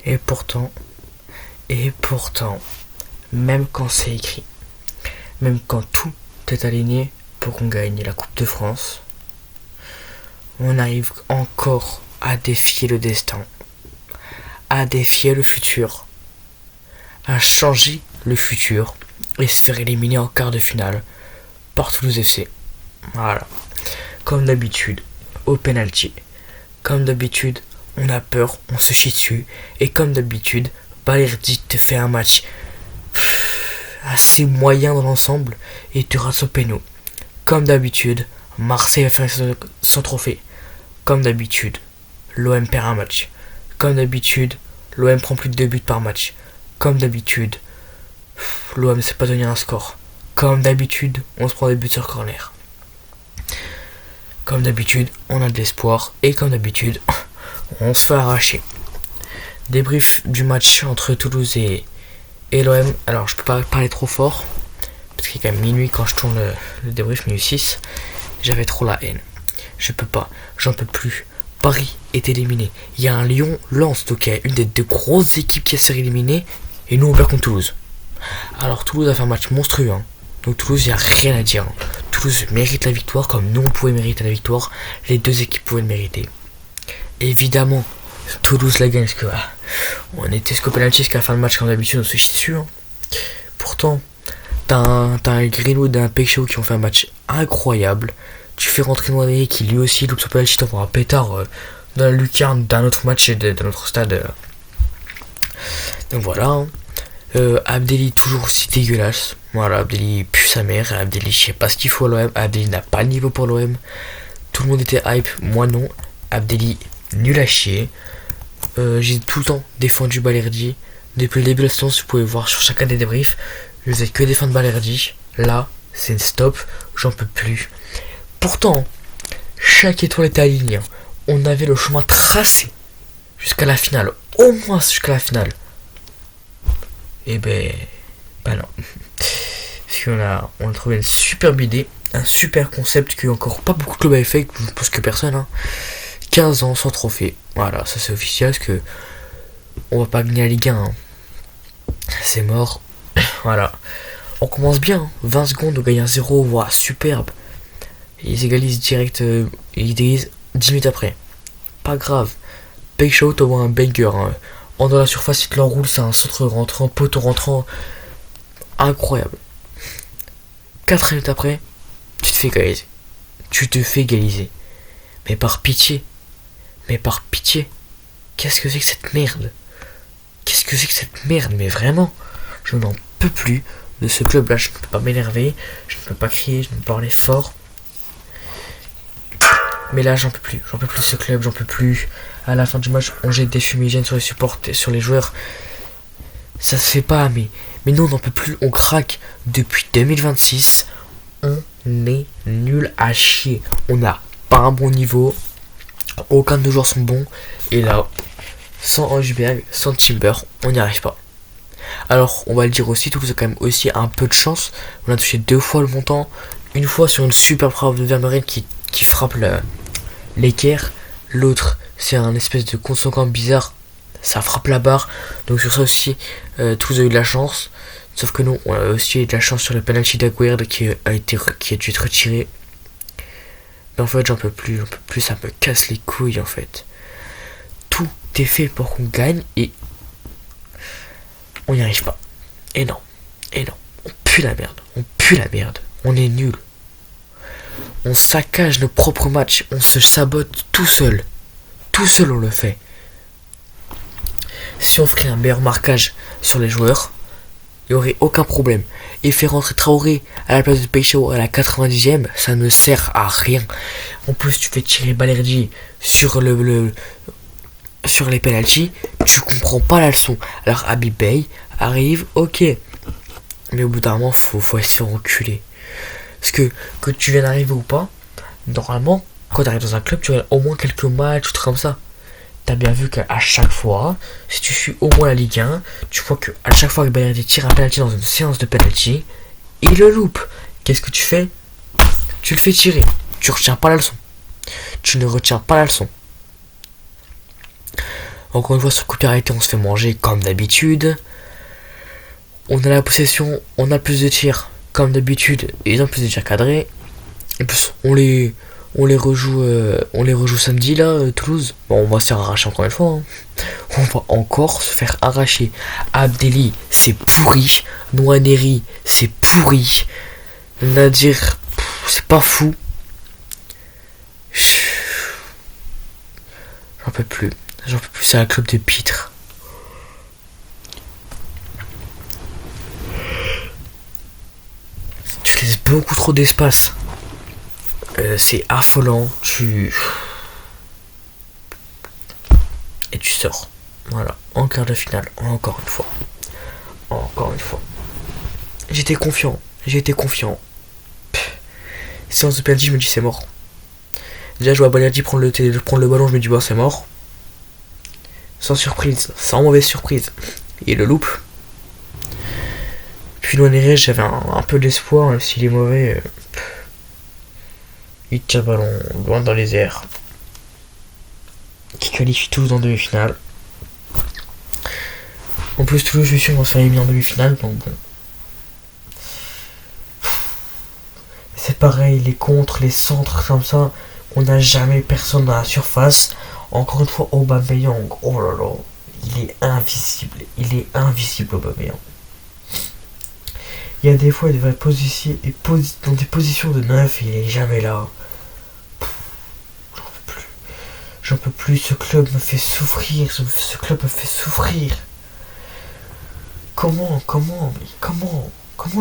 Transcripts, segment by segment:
Et pourtant, et pourtant, même quand c'est écrit, même quand tout est aligné pour qu'on gagne la Coupe de France, on arrive encore à défier le destin, à défier le futur, à changer le futur et se faire éliminer en quart de finale par Toulouse FC. Voilà. Comme d'habitude, au penalty. Comme d'habitude, on a peur, on se chie dessus. Et comme d'habitude, Balerdi te fait un match assez moyen dans l'ensemble et tu rates au péno. Comme d'habitude, Marseille va faire son trophée. Comme d'habitude, l'OM perd un match. Comme d'habitude, l'OM prend plus de 2 buts par match. Comme d'habitude, l'OM ne sait pas donner un score. Comme d'habitude, on se prend des buts sur corner. Comme d'habitude, on a de l'espoir. Et comme d'habitude, on se fait arracher. Débrief du match entre Toulouse et l'OM. Alors, je peux pas parler trop fort, parce qu'il est quand même minuit quand je tourne le débrief, minuit 6. J'avais trop la haine. Je peux pas, j'en peux plus. Paris est éliminé. Il y a un Lyon-Lens, donc il y a une des deux grosses équipes qui s'est éliminée. Et nous, on perd contre Toulouse. Alors, Toulouse a fait un match monstrueux. Donc, Toulouse, il n'y a rien à dire. Toulouse mérite la victoire, comme nous, on pouvait mériter la victoire. Les deux équipes pouvaient le mériter. Évidemment, Toulouse la gagne, parce que on était jusqu'au penalty jusqu'à la fin de match, comme d'habitude, on se chie dessus. Pourtant, t'as un Greenwood et un Peixoto qui ont fait un match incroyable. Tu fais rentrer Noiré qui lui aussi loupe son penalty, t'envoies un pétard dans la lucarne d'un autre match et d'un autre stade. Donc voilà. Abdelli toujours aussi dégueulasse. Voilà, Abdelli pue sa mère. Abdelli, je sais pas ce qu'il faut à l'OM. Abdelli n'a pas le niveau pour l'OM. Tout le monde était hype, moi non. Abdelli, nul à chier. J'ai tout le temps défendu Balerdi. Depuis le début de la saison, si vous pouvez voir sur chacun des débriefs, je faisais que défendre Balerdi. Là, c'est une stop, j'en peux plus. Pourtant, chaque étoile était alignée. On avait le chemin tracé jusqu'à la finale. Au moins jusqu'à la finale. Et ben non. Parce on a trouvé une superbe idée, un super concept que encore pas beaucoup de clubs avaient fait, je pense que personne. 15 ans sans trophée. Voilà, ça c'est officiel parce que on va pas gagner la Ligue 1. C'est mort. Voilà. On commence bien. 20 secondes, on gagne un 0. Wow, superbe. Ils égalisent direct. Ils égalisent 10 minutes après. Pas grave. Peixoto t'envoie un banger. En dans la surface, il te l'enroule. C'est un centre rentrant, poteau rentrant. Incroyable. 4 minutes après, tu te fais égaliser. Tu te fais égaliser. Mais par pitié. Qu'est-ce que c'est que cette merde? Qu'est-ce que c'est que cette merde? Mais vraiment, je n'en peux plus de ce club-là. Je ne peux pas m'énerver. Je ne peux pas crier. Je ne peux pas parler fort. Mais là, j'en peux plus. J'en peux plus de ce club. J'en peux plus. À la fin du match, on jette des fumigènes sur les supporters, sur les joueurs. Ça se fait pas, mais nous, on n'en peut plus. On craque. Depuis 2026, on est nul à chier. On n'a pas un bon niveau. Aucun de nos joueurs sont bons. Et là, sans Højbjerg, sans Timber, on n'y arrive pas. Alors, on va le dire aussi, Toulouse a quand même aussi un peu de chance. On a touché 2 fois le montant. Une fois sur une super frappe de Vermeuren qui frappe l'équerre. L'autre, c'est un espèce de contre-camp bizarre. Ça frappe la barre. Donc sur ça aussi, Toulouse a eu de la chance. Sauf que nous, on a aussi eu de la chance sur le penalty d'Aguerd qui a dû être retiré. Mais en fait, j'en peux plus, ça me casse les couilles en fait. Tout est fait pour qu'on gagne et on n'y arrive pas. Et non, on pue la merde, on est nul. On saccage nos propres matchs, on se sabote tout seul on le fait. Si on ferait un meilleur marquage sur les joueurs, il n'y aurait aucun problème. Et faire rentrer Traoré à la place de Peixoto à la 90e, ça ne sert à rien. En plus, tu fais tirer Balerdi sur sur les penalties, tu comprends pas la leçon. Alors Habib Beye arrive, ok. Mais au bout d'un moment, faut se faire reculer. Parce que tu viennes d'arriver ou pas, normalement, quand tu arrives dans un club, tu as au moins quelques matchs ou trucs comme ça. T'as bien vu qu'à chaque fois, si tu suis au moins la Ligue 1, tu vois qu'à chaque fois que Balerdi tire un penalty dans une séance de penalty, il le loupe. Qu'est-ce que tu fais? Tu le fais tirer. Tu retiens pas la leçon. Tu ne retiens pas la leçon. Encore une fois, sur coup de pied arrêté, on se fait manger comme d'habitude. On a la possession, on a plus de tirs comme d'habitude. Ils ont plus de tirs cadrés. En plus, on les rejoue samedi là, Toulouse. Bon, on va se faire arracher encore une fois. Hein. On va encore se faire arracher. Abdelli, c'est pourri. Noaneri, c'est pourri. Nadir, c'est pas fou. J'en peux plus. C'est un club de pitres. Tu laisses beaucoup trop d'espace. C'est affolant. Et tu sors. Voilà. En quart de finale. Encore une fois. J'étais confiant. Séance de penalty, je me dis c'est mort. Déjà, je vois Balerdi prendre le ballon, je me dis bah c'est mort. Sans mauvaise surprise. Il le loupe. Puis Noaneri, j'avais un peu d'espoir, même s'il est mauvais. Il tire le ballon loin dans les airs. Qui qualifie Toulouse en demi-finale. En plus, Toulouse, je suis sûr qu'on va se faire éliminer en demi-finale, donc bon. C'est pareil, les contres, les centres comme ça, on n'a jamais personne dans la surface. Encore une fois, Aubameyang, oh là là, il est invisible Aubameyang. Il y a des fois, il devrait positionner dans des positions de neuf, il est jamais là. J'en peux plus, ce club me fait souffrir, Comment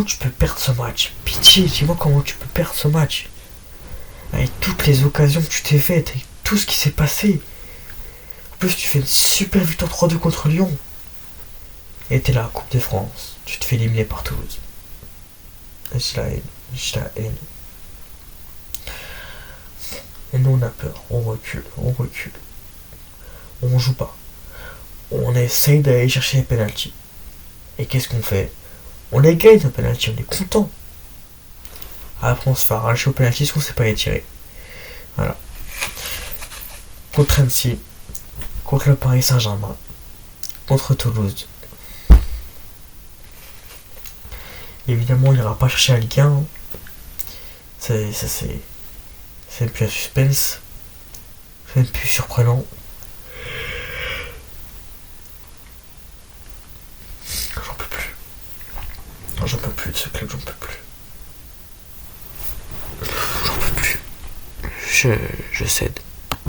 tu peux perdre ce match? Pitié, dis-moi comment tu peux perdre ce match. Avec toutes les occasions que tu t'es faites, avec tout ce qui s'est passé. En plus, tu fais une super victoire 3-2 contre Lyon. Et t'es là, Coupe de France. Tu te fais éliminer par Toulouse. Et j'ai la haine. Et nous, on a peur. On recule. On joue pas. On essaye d'aller chercher les pénaltys. Et qu'est-ce qu'on fait? On les gagne nos pénaltys, on est content. Après on se fait arracher au pénalty parce qu'on sait pas les tirer. Voilà. Contre Annecy, contre le Paris Saint-Germain, contre Toulouse. Évidemment on n'ira pas chercher la Ligue 1. Hein. C'est plus un suspense. C'est même plus surprenant. J'en peux plus de ce club, j'en peux plus. Je cède.